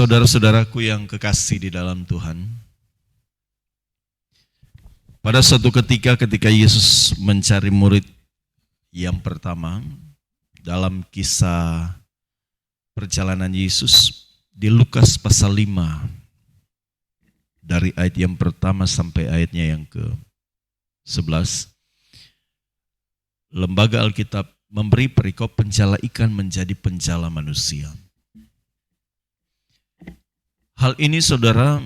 Saudara-saudaraku yang kekasih di dalam Tuhan, pada suatu ketika Yesus mencari murid yang pertama dalam kisah perjalanan Yesus di Lukas pasal 5 dari ayat yang pertama sampai ayatnya yang ke-11, Lembaga Alkitab memberi perikop penjala ikan menjadi penjala manusia. Hal ini saudara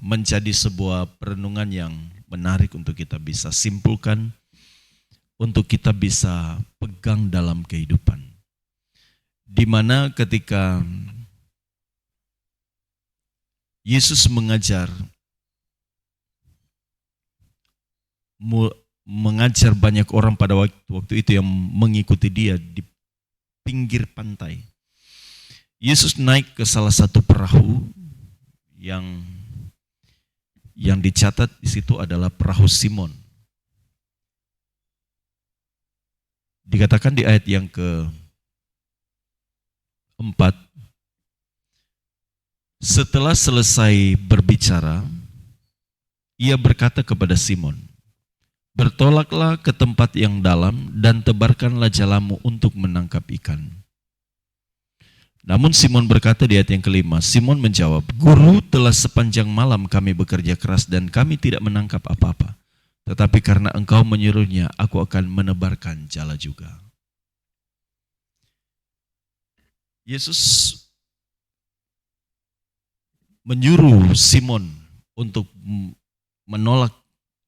menjadi sebuah perenungan yang menarik untuk kita bisa simpulkan, untuk kita bisa pegang dalam kehidupan. Di mana ketika Yesus mengajar banyak orang pada waktu itu yang mengikuti dia di pinggir pantai. Yesus naik ke salah satu perahu yang dicatat di situ adalah perahu Simon. Dikatakan di ayat yang ke-4, setelah selesai berbicara, ia berkata kepada Simon, "Bertolaklah ke tempat yang dalam dan tebarkanlah jalamu untuk menangkap ikan." Namun Simon berkata di ayat yang ke-5, Simon menjawab, "Guru, telah sepanjang malam kami bekerja keras dan kami tidak menangkap apa-apa. Tetapi karena engkau menyuruhnya, aku akan menebarkan jala juga." Yesus menyuruh Simon untuk menolak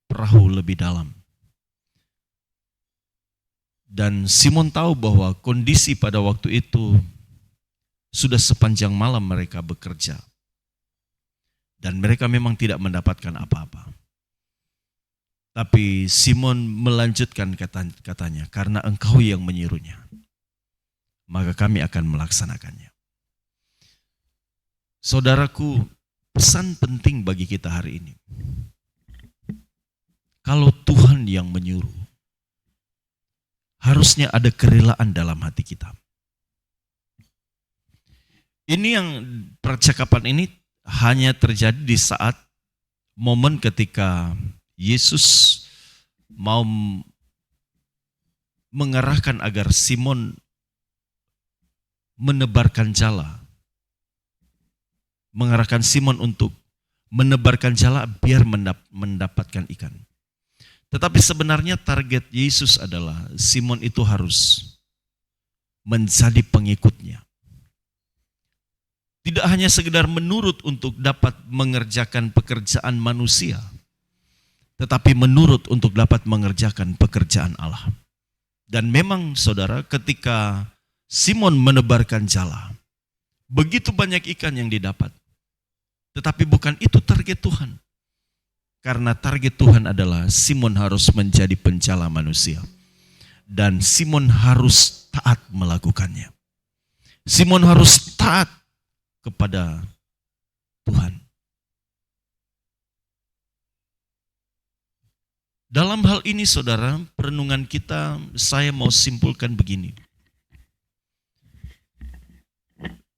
perahu lebih dalam. Dan Simon tahu bahwa kondisi pada waktu itu sudah sepanjang malam mereka bekerja. Dan mereka memang tidak mendapatkan apa-apa. Tapi Simon melanjutkan katanya, "Karena engkau yang menyuruhnya, maka kami akan melaksanakannya." Saudaraku, pesan penting bagi kita hari ini. Kalau Tuhan yang menyuruh, harusnya ada kerelaan dalam hati kita. Ini yang percakapan ini hanya terjadi di saat momen ketika Yesus mau mengarahkan agar Simon menebarkan jala. Mengarahkan Simon untuk menebarkan jala biar mendapatkan ikan. Tetapi sebenarnya target Yesus adalah Simon itu harus menjadi pengikutnya. Tidak hanya sekedar menurut untuk dapat mengerjakan pekerjaan manusia, tetapi menurut untuk dapat mengerjakan pekerjaan Allah. Dan memang saudara, ketika Simon menebarkan jala, begitu banyak ikan yang didapat. Tetapi bukan itu target Tuhan. Karena target Tuhan adalah Simon harus menjadi penjala manusia. Dan Simon harus taat melakukannya. Simon harus taat kepada Tuhan. Dalam hal ini saudara, perenungan kita saya mau simpulkan begini.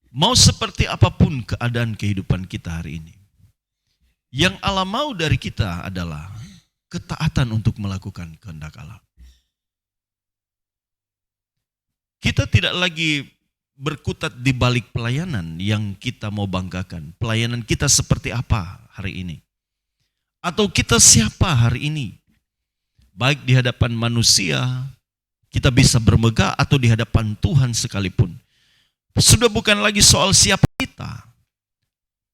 Mau seperti apapun keadaan kehidupan kita hari ini, yang Allah mau dari kita adalah ketaatan untuk melakukan kehendak Allah. Kita tidak lagi berkutat di balik pelayanan yang kita mau banggakan. Pelayanan kita seperti apa hari ini? Atau kita siapa hari ini? Baik di hadapan manusia, kita bisa bermegah atau di hadapan Tuhan sekalipun. Sudah bukan lagi soal siapa kita.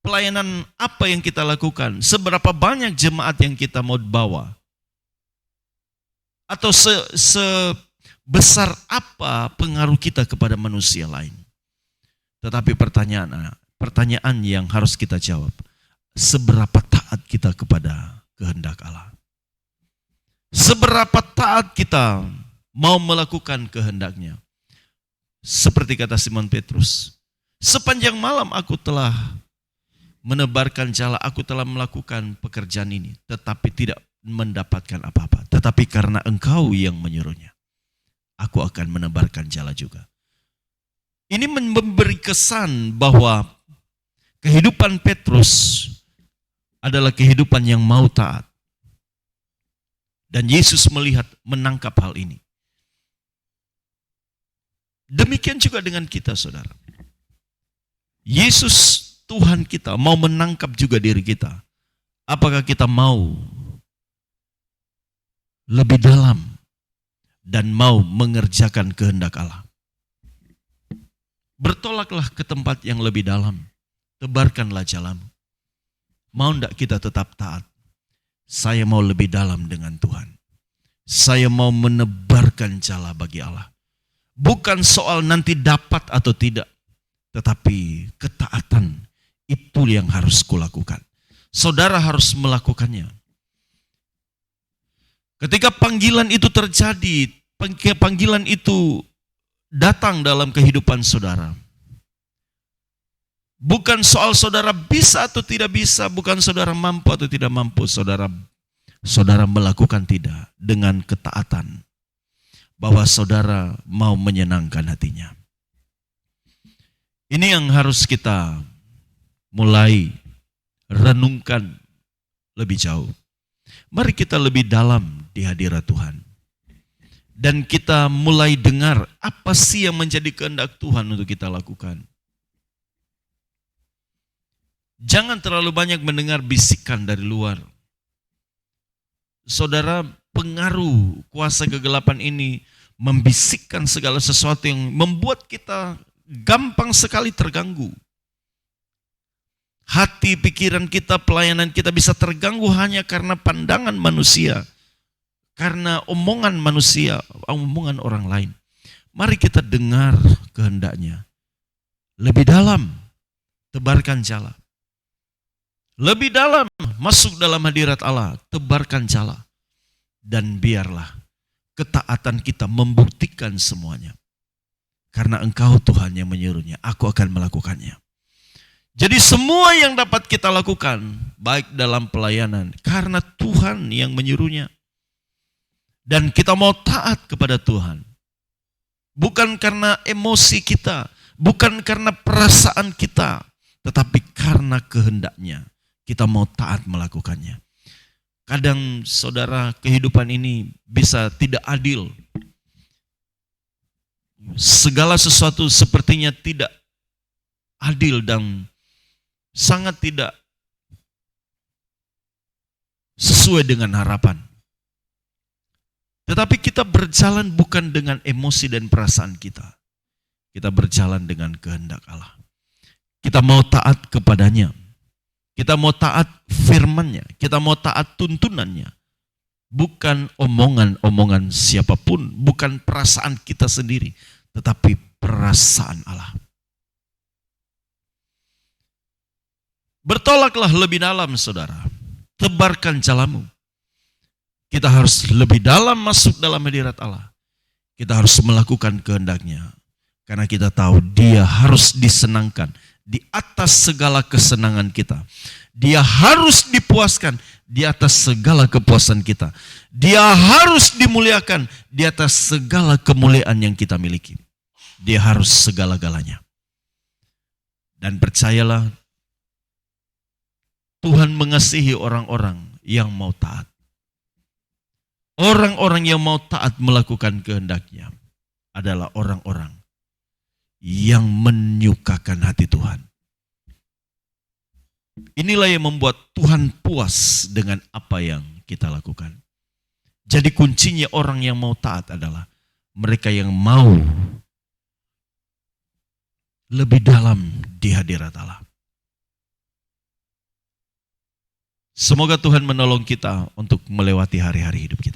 Pelayanan apa yang kita lakukan? Seberapa banyak jemaat yang kita mau bawa? Atau sebesar apa pengaruh kita kepada manusia lain? Tetapi pertanyaan yang harus kita jawab, seberapa taat kita kepada kehendak Allah? Seberapa taat kita mau melakukan kehendaknya? Seperti kata Simon Petrus, sepanjang malam aku telah menebarkan jala, aku telah melakukan pekerjaan ini, tetapi tidak mendapatkan apa-apa. Tetapi karena engkau yang menyuruhnya, aku akan menebarkan jala juga. Ini memberi kesan bahwa kehidupan Petrus adalah kehidupan yang mau taat. Dan Yesus melihat, menangkap hal ini. Demikian juga dengan kita, saudara. Yesus Tuhan kita mau menangkap juga diri kita. Apakah kita mau lebih dalam dan mau mengerjakan kehendak Allah? Bertolaklah ke tempat yang lebih dalam. Tebarkanlah jalamu. Mau tidak kita tetap taat? Saya mau lebih dalam dengan Tuhan. Saya mau menebarkan jala bagi Allah. Bukan soal nanti dapat atau tidak, tetapi ketaatan itu yang harus kulakukan. Saudara harus melakukannya. Ketika panggilan itu terjadi, panggilan itu datang dalam kehidupan saudara. Bukan soal saudara bisa atau tidak bisa, bukan saudara mampu atau tidak mampu. Saudara melakukan tidak dengan ketaatan. Bahwa saudara mau menyenangkan hatinya. Ini yang harus kita mulai renungkan lebih jauh. Mari kita lebih dalam di hadirat Tuhan. Dan kita mulai dengar apa sih yang menjadi kehendak Tuhan untuk kita lakukan. Jangan terlalu banyak mendengar bisikan dari luar. Saudara, pengaruh kuasa kegelapan ini membisikkan segala sesuatu yang membuat kita gampang sekali terganggu. Hati, pikiran kita, pelayanan kita bisa terganggu hanya karena pandangan manusia. Karena omongan manusia, omongan orang lain. Mari kita dengar kehendaknya. Lebih dalam, tebarkan jala. Lebih dalam, masuk dalam hadirat Allah, tebarkan jala. Dan biarlah ketaatan kita membuktikan semuanya. Karena Engkau Tuhan yang menyuruhnya, aku akan melakukannya. Jadi semua yang dapat kita lakukan, baik dalam pelayanan, karena Tuhan yang menyuruhnya. Dan kita mau taat kepada Tuhan. Bukan karena emosi kita, bukan karena perasaan kita, tetapi karena kehendaknya. Kita mau taat melakukannya. Kadang saudara, kehidupan ini bisa tidak adil. Segala sesuatu sepertinya tidak adil dan sangat tidak sesuai dengan harapan. Tetapi kita berjalan bukan dengan emosi dan perasaan kita. Kita berjalan dengan kehendak Allah. Kita mau taat kepadanya. Kita mau taat firman-Nya. Kita mau taat tuntunannya. Bukan omongan-omongan siapapun. Bukan perasaan kita sendiri. Tetapi perasaan Allah. Bertolaklah lebih dalam, saudara. Tebarkan jalamu. Kita harus lebih dalam masuk dalam hadirat Allah. Kita harus melakukan kehendak-Nya. Karena kita tahu Dia harus disenangkan di atas segala kesenangan kita. Dia harus dipuaskan di atas segala kepuasan kita. Dia harus dimuliakan di atas segala kemuliaan yang kita miliki. Dia harus segala-galanya. Dan percayalah, Tuhan mengasihi orang-orang yang mau taat. Orang-orang yang mau taat melakukan kehendak-Nya adalah orang-orang yang menyukakan hati Tuhan. Inilah yang membuat Tuhan puas dengan apa yang kita lakukan. Jadi kuncinya orang yang mau taat adalah mereka yang mau lebih dalam di hadirat Allah. Semoga Tuhan menolong kita untuk melewati hari-hari hidup kita.